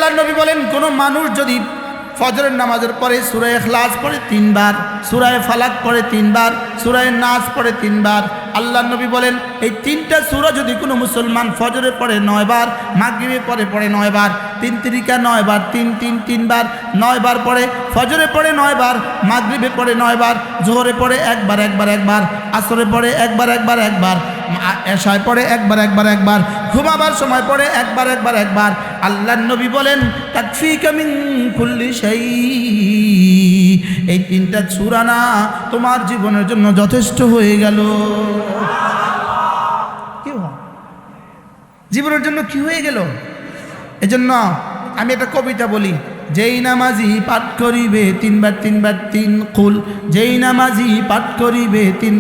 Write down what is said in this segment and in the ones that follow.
আল্লাহর নবী বলেন কোন মানুষ যদি ফজরের নামাজের পরে সূরা ইখলাস পড়ে 3 বার, সূরা ফালাক পড়ে 3 বার, সূরা নাস পড়ে 3 বার, আল্লাহর নবী বলেন এই 3টা সূরা যদি কোনো মুসলমান ফজরে পড়ে 9 বার, মাগরিবে পড়ে 9 বার, 3 তিরিকা 9 বার, 3 বার, 9 বার পড়ে, ফজরে পড়ে 9 বার, মাগরিবে পড়ে 9 বার, জোহরে পড়ে একবার, আসরে পড়ে একবার, এশায় পড়ে একবার, ঘুমাবার সময় পড়ে একবার। আল্লাহর নবী বলেন তাকফিকা মিন কুল্লি শাই, এই 3টা সূরা না তোমার জীবনের জন্য যথেষ্ট হয়ে গেল। কি জীবনের জন্য কি হয়ে গেল? এজন্য আমি একটা কবিতা বলি, যেই নামাজি পাঠ করিবে 3 বার 3 কুল, যেই নামাজি পাঠ করিবে 3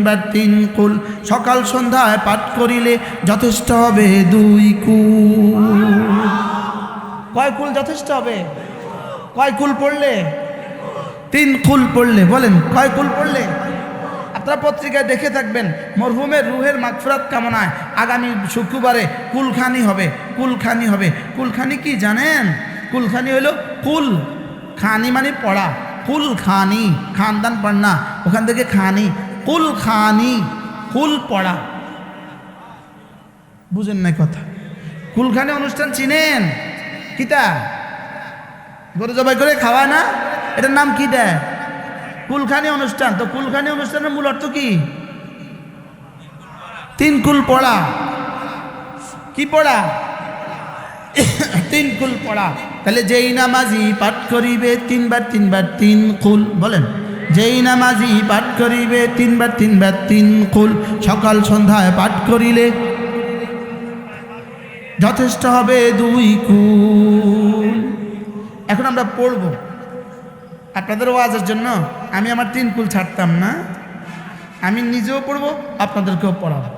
বার 3 কুল, সকাল সন্ধ্যায় পাঠ করিলে যথেষ্ট হবে 2 কুল। কয় কুল যথেষ্ট হবে? কয় কুল পড়লে? 3 কুল পড়লে। বলেন কয় কুল পড়লে? আপনারা পত্রিকায় দেখে থাকবেন মরহুমের রুহের মাগফিরাত কামনায় আগামী শুক্রবারে কুলখানি হবে। কুলখানি কি জানেন? কুলখানি হলো কুল খানি মানে পড়া, কুলখানি খানদান পড়না, ওখান থেকে খানি, কুলখানি কুল পড়া। বুঝেন না কথা? কুলখানি অনুষ্ঠান চিনেন? কিতা গরু জবাই করে খাওয়ায় না, এটার নাম কি দেয়? কুলখানি অনুষ্ঠান। তো কুলখানি অনুষ্ঠানের মূল অর্থ কি? 3 কুল পড়া। কি পড়া? 3 কুল পড়া। তাহলে যেই নামাজি পাঠ করিবে 3 বার 3 কুল, বলেন যেই নামাজি পাঠ করিবে 3 বার 3 কুল, সকাল সন্ধ্যায় পাঠ করিলে যথেষ্ট হবে 2 কুল। এখন আমরা পড়ব আপনাদের ওয়াজের জন্য। আমি আমার 3 কুল ছাড়তাম না, আমি নিজেও পড়বো, আপনাদেরকেও পড়াবো।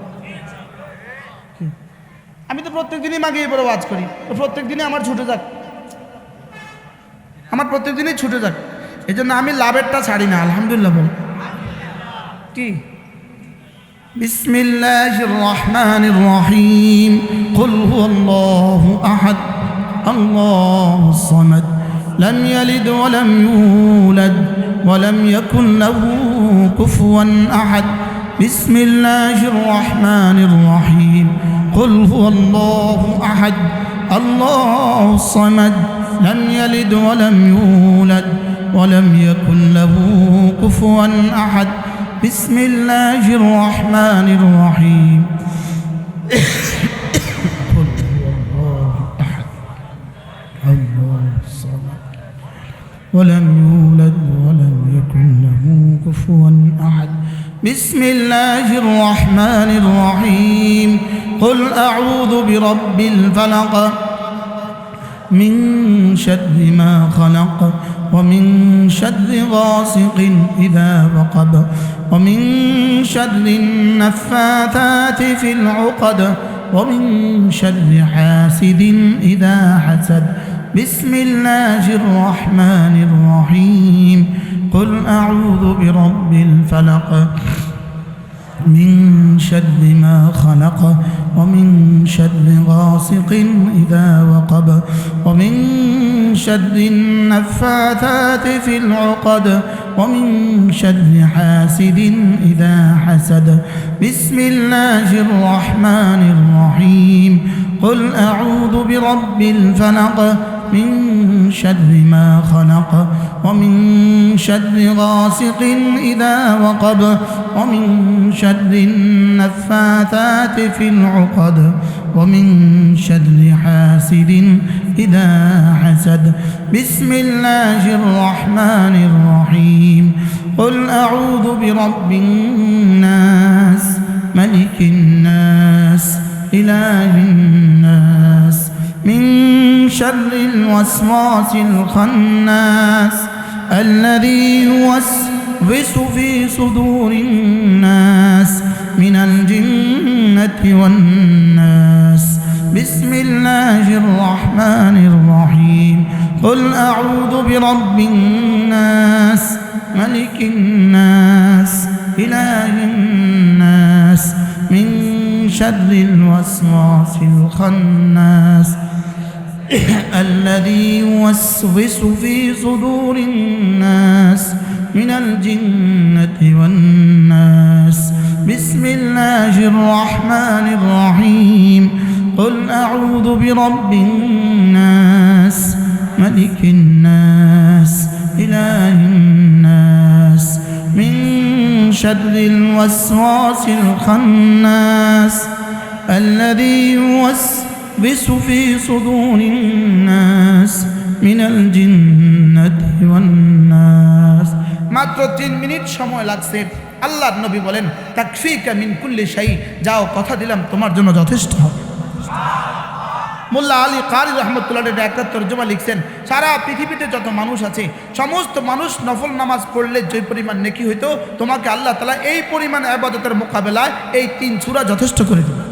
আমি তো প্রত্যেক দিনই মাগিয়ে পড়ে ওয়াজ করি, তো প্রত্যেক দিনই আমার ছুটে যাক, এই জন্য আমি লাভেরটা ছাড়ি না। আলহামদুলিল্লাহ বল কি? বিসমিল্লাহির রহমানির রহিম। কুল হুয়াল্লাহু আহাদ আল্লাহুস সামাদ লাম ইয়ালিদ ওয়া লাম ইউলাদ ওয়া লাম ইয়াকুল লাহু কুফুয়ান আহাদ। বিসমিল্লাহির রহমানির রহিম। কুল হুয়াল্লাহু আহাদ আল্লাহুস সামাদ লাম ইয়ালিদ ওয়া লাম ইউলাদ ওয়া লাম ইয়াকুল লাহু কুফুয়ান আহাদ। বিসমিল্লাহির রহমানির রহিম। ولم يولد ولم يكن له كفوا أحد. بسم الله الرحمن الرحيم. قل أعوذ برب الفلق من شر ما خلق ومن شر غاسق إذا وقب ومن شر النفاثات في العقد ومن شر حاسد إذا حسد. بسم الله الرحمن الرحيم. قل أعوذ برب الفلق من شر ما خلق ومن شر غاسق إذا وقب ومن شر النفاثات في العقد ومن شر حاسد إذا حسد. بسم الله الرحمن الرحيم. قل أعوذ برب الفلق من شر ما خلق ومن شر غاسق إذا وقب ومن شر النفاثات في العقد ومن شر حاسد إذا حسد. بسم الله الرحمن الرحيم. قل أعوذ برب الناس ملك الناس إله الناس من شر الوسواس الخناس الذي يوسوس في صدور الناس من الجنة والناس. بسم الله الرحمن الرحيم. قل أعوذ برب الناس ملك الناس إله الناس من شر الوسواس الخناس الذي يوسوس في صدور الناس من الجنة والناس بسم الله الرحمن الرحيم قل أعوذ برب الناس ملك الناس إله الناس من شر الوسواس الخناس الذي يوسوس في صدور الناس من الجنة والناس মাত্র 3 মিনিট সময় লাগছে আল্লাহর নবী বলেন তাকফিকা মিন কুল্লি শাই যাও কথা দিলাম তোমার জন্য যথেষ্ট হবে মোল্লা আলী কারি রহমতুল্লাহ একটা তর্জমা লিখছেন সারা পৃথিবীতে যত মানুষ আছে সমস্ত মানুষ নফল নামাজ পড়লে যে পরিমাণ নেকি হইতো তোমাকে আল্লাহ তাআলা এই পরিমাণ ইবাদতের মোকাবেলায় এই 3 সূরা যথেষ্ট করে দেবে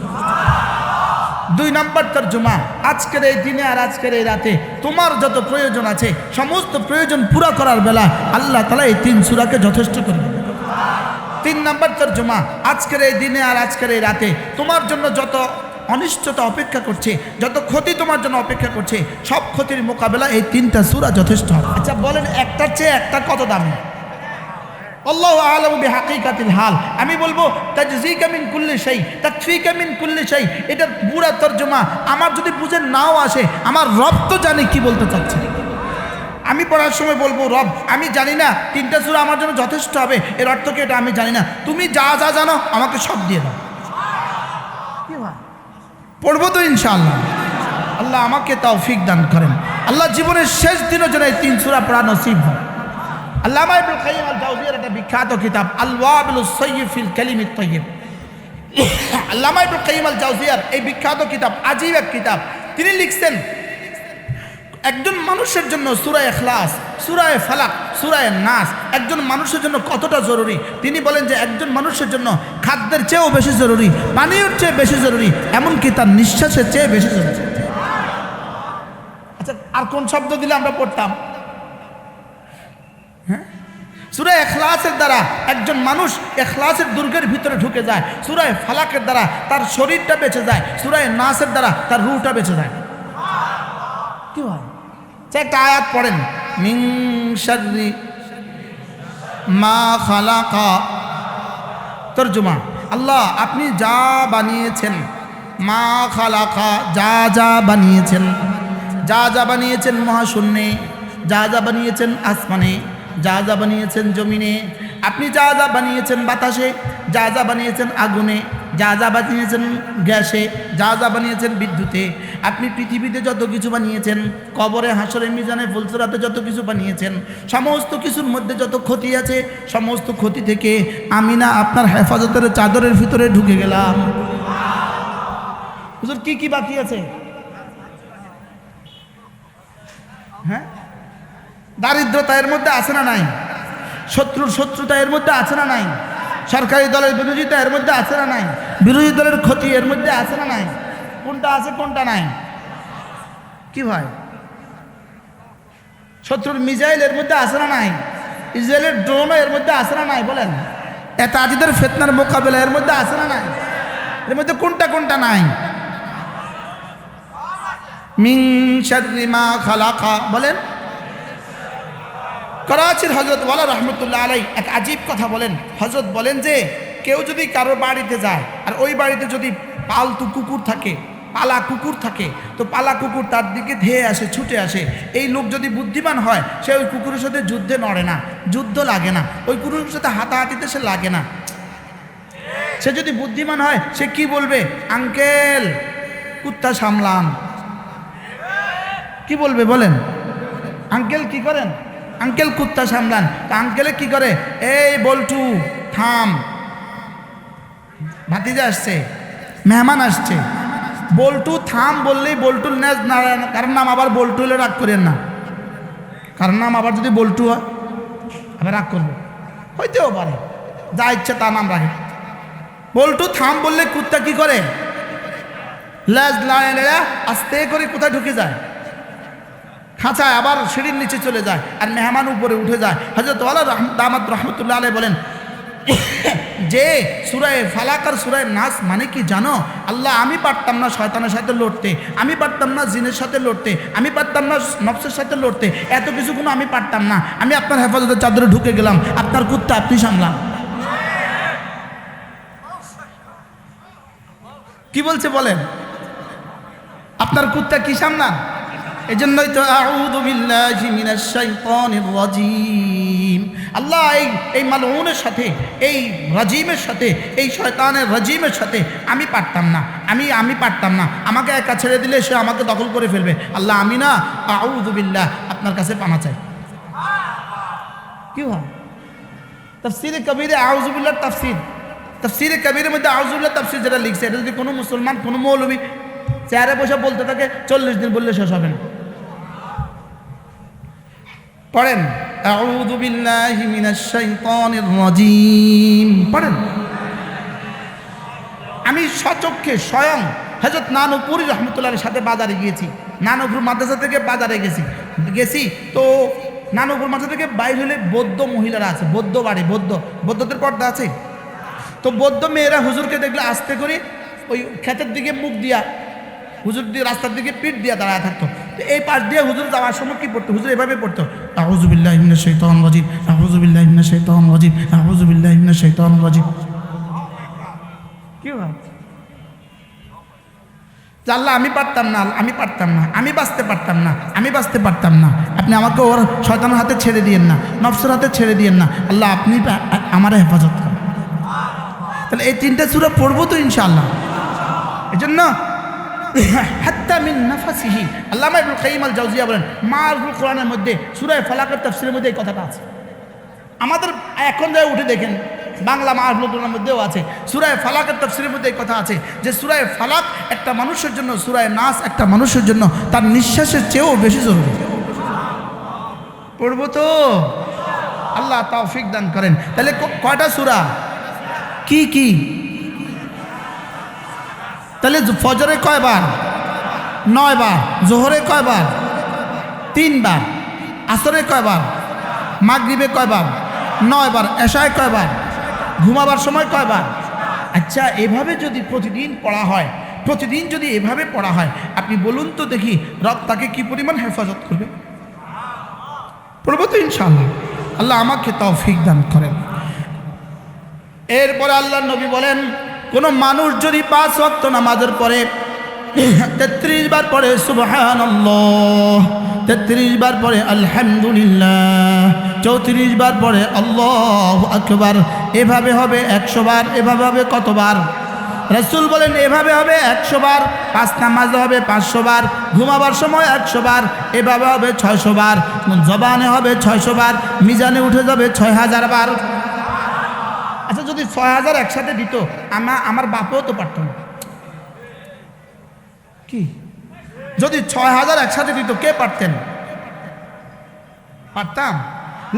2 নম্বর তর্জমা আজকের এই দিনে আর আজকের এই রাতে তোমার যত প্রয়োজন আছে সমস্ত প্রয়োজন পুরা করার বেলা আল্লাহ তাআলা এই 3 সূরাকে যথেষ্ট করে দেবে 3 নম্বর তর্জমা আজকের এই দিনে আর আজকের এই রাতে তোমার জন্য যত অনিষ্টতা অপেক্ষা করছে যত ক্ষতি তোমার জন্য অপেক্ষা করছে সব ক্ষতির মোকাবেলা এই 3টা সূরা যথেষ্ট হবে আচ্ছা বলেন একটার চেয়ে একটা কত দামি আল্লাহু আ'লামু বিহাকিকাতিল হাল আমি বলবো তাজযীকা মিন কুল্লি শাই তাকফিকা মিন কুল্লি শাই এটা পুরো তরজমা আমার যদি বুঝে নাও আসে আমার রব তো জানে কি বলতে চাচ্ছে আমি পড়ার সময় বলবো রব আমি জানি না 3টা সূরা আমার জন্য যথেষ্ট হবে এর অর্থ কি এটা আমি জানি না তুমি যা যা জানো আমাকে সব দিয়ে দাও কি হয় পড়বো তো ইনশাআল্লাহ আল্লাহ আমাকে তৌফিক দান করেন আল্লাহ জীবনের শেষ দিনের জন্য এই 3 সূরা পড়া নসিব হয় আল্লামা ইবনুল কাইয়িম আল জাওজিয়ার একটা বিখ্যাত কিতাব আল ওয়াবিলুস সাইয়্যিব ফিল কালিমিত তাইয়্যিব আল্লামা ইবনুল কাইয়িম আল জাওজিয়ার এই বিখ্যাত কিতাব আজীব এক কিতাব তিনি লিখছেন একজন মানুষের জন্য সূরা ইখলাস সূরা ফালাক সূরা নাস একজন মানুষের জন্য কতটা জরুরি তিনি বলেন যে একজন মানুষের জন্য খাদ্যের চেয়েও বেশি জরুরি পানির চেয়ে বেশি জরুরি এমনকি তার নিঃশ্বাসের চেয়ে বেশি জরুরি আচ্ছা আর কোন শব্দ দিলে আমরা পড়তাম হ্যাঁ সূরা ইখলাসের দ্বারা একজন মানুষ ইখলাসের দুর্গের ভিতরে ঢুকে যায় সূরা ফালাকের দ্বারা তার শরীরটা বেঁচে যায় সূরা নাসের দ্বারা তার রূহটা বেঁচে যায় কি হয় একটা আয়াত পড়েন মিন শাররি মা খালাকা তরজমা আল্লাহ আপনি যা বানিয়েছেন মা খালাকা যা যা বানিয়েছেন যা যা বানিয়েছেন মহাশূন্যে যা যা বানিয়েছেন আসমানে যা যা বানিয়েছেন জমিনে আপনি যা যা বানিয়েছেন বাতাসে যা যা বানিয়েছেন আগুনে যা যা বানিয়েছেন গ্যাসে যা যা বানিয়েছেন বিদ্যুতে আপনি পৃথিবীতে যত কিছু বানিয়েছেন কবরে হাসরে মিজানে ফুলসিরাতে যত কিছু বানিয়েছেন সমস্ত কিছুর মধ্যে যত ক্ষতি আছে সমস্ত ক্ষতি থেকে আমি না আপনার হেফাজতের চাদরের ভিতরে ঢুকে গেলাম হুজুর কি কি বাকি আছে হ্যাঁ দারিদ্রতা এর মধ্যে আছে না নাই শত্রুর শত্রুতা এর মধ্যে আছে না নাই সরকারি দলের বিরোধিতা এর মধ্যে আছে না নাই বিরোধী দলের ক্ষতি এর মধ্যে আছে না নাই কোনটা আছে কোনটা নাই কি ভাই শত্রুর মিসাইল এর মধ্যে আছে না নাই ইসরায়েলের ড্রোন এর মধ্যে আছে না নাই বলেন এত আজিদের ফিতনার মোকাবেলা এর মধ্যে আছে না নাই এর মধ্যে কোনটা কোনটা নাই মিন শাররি মা খালাকা বলেন করাচির হযরত ওয়ালা রহমতুল্লাহ আলাই এক আজীব কথা বলেন হযরত বলেন যে কেউ যদি কারোর বাড়িতে যায় আর ওই বাড়িতে যদি পালতু কুকুর থাকে পালা কুকুর থাকে তো পালা কুকুর তার দিকে ধেয়ে আসে ছুটে আসে এই লোক যদি বুদ্ধিমান হয় সে ওই কুকুরের সাথে যুদ্ধে নড়ে না যুদ্ধ লাগে না ওই কুকুরের সাথে হাতাহাতিতে সে লাগে না সে যদি বুদ্ধিমান হয় সে কি বলবে আঙ্কেল কুত্তা সামলান কি বলবে বলেন আঙ্কেল কি করেন আঙ্কেল কুত্তা সামলান তা আঙ্কেলে কি করে এই বল্টু থাম ভাতিজা আসছে মেহমান আসছে বল্টু থাম বললেই বল্টুর ন্যাজ নারায়ণ কারণ নাম আবার বল্টু হলে রাগ করেন না কারণ নাম আবার যদি বল্টু হয় আবার রাগ করবে হইতেও পারে যা ইচ্ছে তা নাম রাখে বল্টু থাম বললে কুত্তা কি করে ল্যাজ লাড়া আস্তে করে কোথায় ঢুকে যায় খাঁচায় আবার সিঁড়ির নিচে চলে যায় আর মেহমান উপরে উঠে যায় হযরত ওয়ালা দামাত রহমতুল্লাহ আলাইহি বলেন যে সূরায়ে ফালাক আর সূরায়ে নাস মানে কি জানো? আল্লাহ আমি পারতাম না শয়তানের সাথে লড়তে, আমি পারতাম না জিনের সাথে লড়তে, আমি পারতাম না নফসের সাথে লড়তে, এত কিছু কোনো আমি পারতাম না। আমি আপনার হেফাজতের চাদরে ঢুকে গেলাম, আপনার কুত্তা আপনি সামলান। কি বলছে বলেন? আপনার কুত্তা কি সামলান? এই জন্যই তো আউযু বিল্লাহি মিনাশ শাইতানির রাজীম। আল্লাহ এই মালউনের সাথে, এই রাজিমের সাথে, এই শয়তানের রাজিমের সাথে আমি পারতাম না, আমি পারতাম না। আমাকে একা ছেড়ে দিলে সে আমাকে দখল করে ফেলবে। আল্লাহ আমি না, আউযু বিল্লাহ, আপনার কাছে পানা চাই। কি হয় তাফসীরে কবীরে আউযু বিল্লাহর তাফসীর, তাফসীরে কবীরের মধ্যে আউযু বিল্লাহর তাফসীর যেটা লিখছে, এটা যদি কোনো মুসলমান, কোনো মৌলবী চেয়ারে বসে বলতে থাকে 40 দিন বললে শেষ হবে না। পড়েন আউযু বিল্লাহি মিনাশ শাইতানির রাজীম, পড়েন। আমি সচক্ষে স্বয়ং হযরত নানুপুরি রহমতুল্লাহর সাথে বাজারে গিয়েছি। নানুপুর মাদ্রাসা থেকে বাজারে গেছি তো নানুপুর মাদ্রাসা থেকে বাইরে হলে বৌদ্ধ মহিলারা আছে, বৌদ্ধ বাড়ি, বৌদ্ধদের পর্দা আছে। তো বৌদ্ধ মেয়েরা হুজুরকে দেখলে আস্তে করে ওই ক্ষেতের দিকে মুখ দিয়া, হুজুর দিয়ে রাস্তার দিকে পিঠ দিয়ে দাঁড়ায় থাকতো। তো এই পাশ দিয়ে হুজুর যাওয়ার সময় কি পড়তো? হুজুর এভাবে পড়তো, আউযু বিল্লাহি মিনাশ শাইতানির রাজীম, আউযু বিল্লাহি মিনাশ শাইতানির রাজীম, আউযু বিল্লাহি মিনাশ শাইতানির রাজীম। কি হয়? আল্লাহ আমি পারতাম না, আমি পারতাম না, আমি বাঁচতে পারতাম না, আমি বাঁচতে পারতাম না। আপনি আমাকে ওর শয়তানের হাতে ছেড়ে দিয়েন না, নফসের হাতে ছেড়ে দিয়েন না। আল্লাহ আপনি আমার হেফাজত করেন। তাহলে এই 3টা সূরা পড়বো তো ইনশাআল্লাহ। এই জন্য হাত্তা মিন নাফাসিহি, আল্লামা ইবনুল কাইয়িম আল জাওজিয়া বলেন মারুল কোরআনের মধ্যে সূরা ফালাকের তাফসীরের মধ্যে এই কথাটা আছে। আমাদের এখন যাই উঠে দেখেন বাংলা মারুল কোরআনের মধ্যেও আছে, সূরা ফালাকের তাফসীরের মধ্যে এই কথা আছে যে সূরা ফালাক একটা মানুষের জন্য, সূরা নাস একটা মানুষের জন্য তার নিঃশ্বাসের চেয়েও বেশি জরুরি। পড়বো তো? আল্লাহ তৌফিক দান করেন। তাহলে কয়টা সূরা? কি কি? তাহলে ফজরে কয়বার? 9 বার। জোহরে কয়বার? 3 বার। আসরে কয়বার? মাগরিবে কয়বার? 9 বার। এশায় কয়বার? ঘুমাবার সময় কয়বার? আচ্ছা, এভাবে যদি প্রতিদিন পড়া হয়, প্রতিদিন যদি এভাবে পড়া হয়, আপনি বলুন তো দেখি রব তাকে কি পরিমাণ হেফাজত করবে? পড়বো তো ইনশাআল্লাহ। আল্লাহ আমাকে তৌফিক দান করেন। এরপরে আল্লাহর নবী বলেন, কোনো মানুষ যদি 5 ওয়াক্ত নামাজের পরে 33 বার পড়ে সুবহানাল্লাহ, 33 বার পড়ে আলহামদুলিল্লাহ, 34 বার পড়ে আল্লাহু আকবার, এভাবে হবে 100 বার। এভাবে হবে কতবার? রাসূল বলেন এভাবে হবে 100 বার। 5 নামাজে হবে 500 বার, ঘুমাবার সময় 100 বার, এভাবে হবে 600 বার, জবানে হবে 600 বার, মিজানে উঠে যাবে 6000 বার। আচ্ছা, যদি 6000 একসাথে দিত, আমার বাপও তো পারত না। কি যদি 6000 একসাথে দিত, কে পারতেন? পারতাম।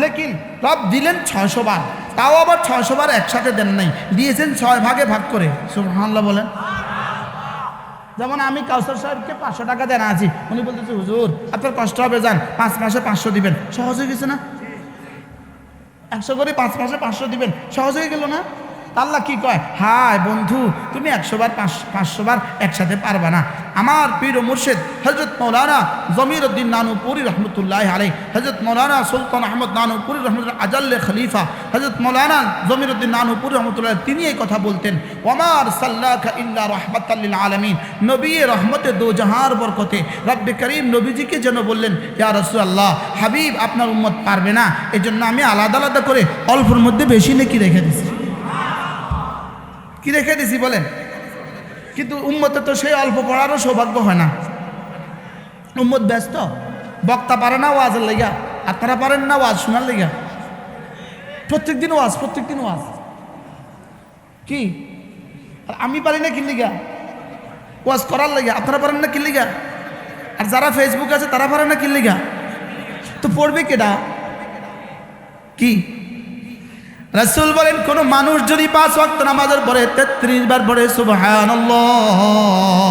লেকিন রব দিলেন 600 বার, তাও আবার 600 বার একসাথে দেন নাই, দিয়েছেন 6 ভাগে ভাগ করে। সুবহানাল্লাহ বলেন। যেমন আমি কাউসার সাহেবকে 500 টাকা দেন আছি, উনি বলতেছে হুজুর আপনার কষ্ট হবে, যান 5 মাসে 500 দিবেন। সহজ হয়ে গেছে না? 100 করে 5 মাসে 500 দিবেন, সহজ হয়ে গেল না? আল্লাহ কি কয়, হায় বন্ধু তুমি 100 বার 500 বার একসাথে পারবা না। আমার পীর ও মুর্শিদ হযরত মাওলানা জমিরউদ্দিন নানুপুরি রহমতুল্লাহি আলাইহি, হযরত মাওলানা সুলতান আহমদ নানুপুরি রহমতুল্লাহ আজাল্লে খলিফা হযরত মাওলানা জমিরউদ্দিন নানুপুরি রহমতুল্লাহ, তিনি এই কথা বলতেন, ওমা আরসালনাকা ইল্লা রাহমাতাল লিল আলামিন। নবী রহমতে দো জাহার বরকতে রব্বে করিম নবীজিকে যেন বললেন, ইয়া রাসূলুল্লাহ হাবিব আপনার উম্মত পারবে না, এজন্য আমি আলাদা আলাদা করে অল্পের মধ্যে বেশি নেকি রেখে দিছি। কি রেখে দিছি বলেন? কিন্তু উম্মতে তো সেই অল্প পড়ারও সৌভাগ্য হয় না। উম্মত ব্যস্ত, বক্তা পারে না ওয়াজের লেগা, আপনারা পারেন না ওয়াজ শোনার লেগা। প্রত্যেকদিন ওয়াজ কি? আর আমি পারি না কি লিগা? ওয়াজ করার লেগা। আপনারা পারেন না কি লিগা? আর যারা ফেসবুক আছে তারা পারে না কি লিগা? তো পড়বে কেডা? কি রাসূল বলেন, কোন মানুষ যদি 5 ওয়াক্ত নামাজের পরে 33 বার পড়ে সুবহানাল্লাহ,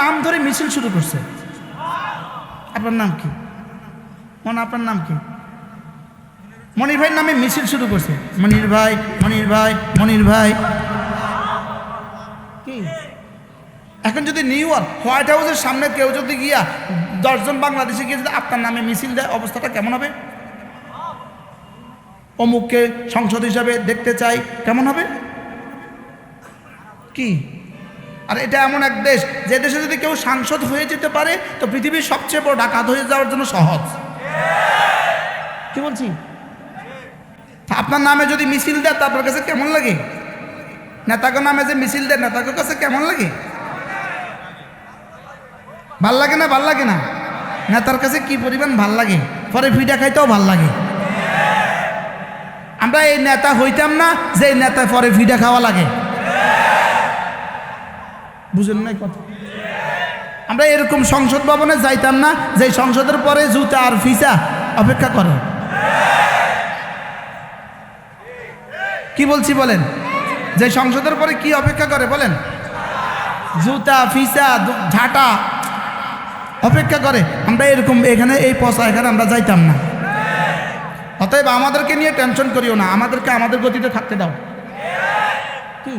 নাম ধরে মিছিল শুরু করছে। আপনার নাম কি? আপনার নাম কি? মনির ভাই নামে মিছিল শুরু করছে। মনির ভাই, মনির ভাই, মনির ভাই। কি এখন যদি নিউ ইয়র্ক হোয়াইট হাউসের সামনে কেউ যদি গিয়া 10 জন বাংলাদেশে গিয়ে যদি আপনার নামে মিছিল দেয়, অবস্থাটা কেমন হবে? অমুককে সংসদ হিসাবে দেখতে চাই, কেমন হবে? কি? আর এটা এমন এক দেশ, যে দেশে যদি কেউ সাংসদ হয়ে যেতে পারে তো পৃথিবীর সবচেয়ে বড় ডাকাত হয়ে যাওয়ার জন্য সহজ। কি বলছি? আপনার নামে যদি মিছিল দেয় তা আপনার কাছে কেমন লাগে? নেতাকে নামে যে মিছিল দেয় নেতাকে কাছে কেমন লাগে? ভাল লাগে না? ভাল লাগে না? নেতার কাছে কি পরিমাণ ভাল লাগে, পরে ভিডা খাইতেও ভাল লাগে। আমরা এই নেতা হইতাম না যে নেতা পরে ভিডা খাওয়া লাগে। বুঝেন নাই কথা? আমরা এরকম সংসদ ভবনে যাইতাম না যে সংসদের পরে জুতা আর ফিসা অপেক্ষা করে। কি বলছি বলেন? যে সংসদের পরে কি অপেক্ষা করে বলেন? জুতা ফিসা ঝাঁটা অপেক্ষা করে। আমরা এরকম এখানে এই পচা এখানে আমরা যাইতাম না। অতএব আমাদেরকে নিয়ে টেনশন করিও না, আমাদেরকে আমাদের গতিতে থাকতে দাও। কি